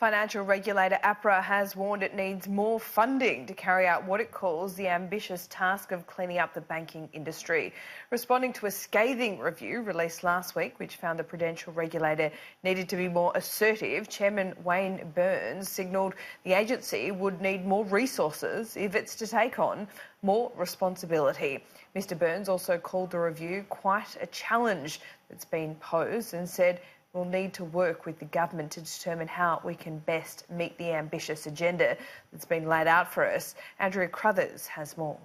Financial regulator APRA has warned it needs more funding to carry out what it calls the ambitious task of cleaning up the banking industry. Responding to a scathing review released last week, which found the prudential regulator needed to be more assertive, Chairman Wayne Burns signalled the agency would need more resources if it's to take on more responsibility. Mr Burns also called the review quite a challenge that's been posed and said we'll need to work with the government to determine how we can best meet the ambitious agenda that's been laid out for us. Andrea Crothers has more.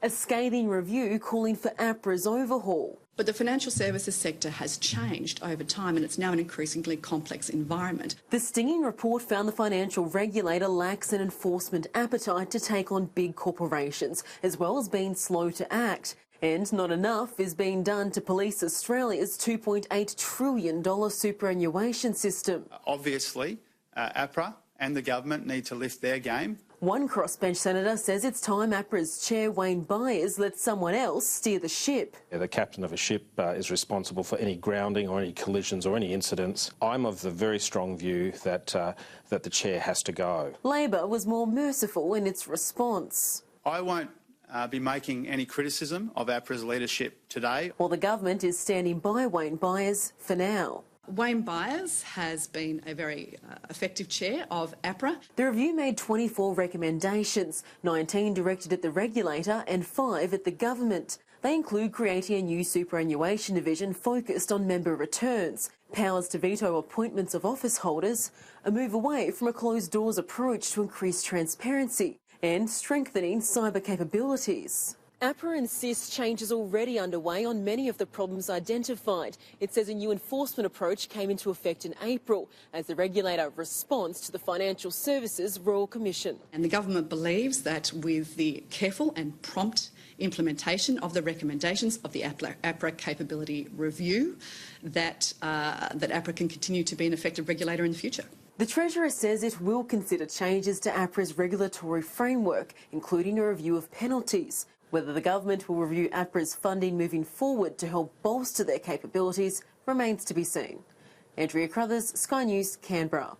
A scathing review calling for APRA's overhaul. But the financial services sector has changed over time and it's now an increasingly complex environment. The stinging report found the financial regulator lacks an enforcement appetite to take on big corporations, as well as being slow to act. And not enough is being done to police Australia's $2.8 trillion superannuation system. Obviously, APRA and the government need to lift their game. One crossbench senator says it's time APRA's chair, Wayne Byers, let someone else steer the ship. The captain of a ship is responsible for any grounding or any collisions or any incidents. I'm of the very strong view that the chair has to go. Labor was more merciful in its response. I won't be making any criticism of APRA's leadership today. While the government is standing by Wayne Byers for now. Wayne Byers has been a very effective chair of APRA. The review made 24 recommendations, 19 directed at the regulator and 5 at the government. They include creating a new superannuation division focused on member returns, powers to veto appointments of office holders, a move away from a closed-doors approach to increase transparency, and strengthening cyber capabilities. APRA insists change is already underway on many of the problems identified. It says a new enforcement approach came into effect in April as the regulator responds to the Financial Services Royal Commission. And the government believes that with the careful and prompt implementation of the recommendations of the APRA capability review, that APRA can continue to be an effective regulator in the future. The Treasurer says it will consider changes to APRA's regulatory framework, including a review of penalties. Whether the government will review APRA's funding moving forward to help bolster their capabilities remains to be seen. Andrea Crothers, Sky News, Canberra.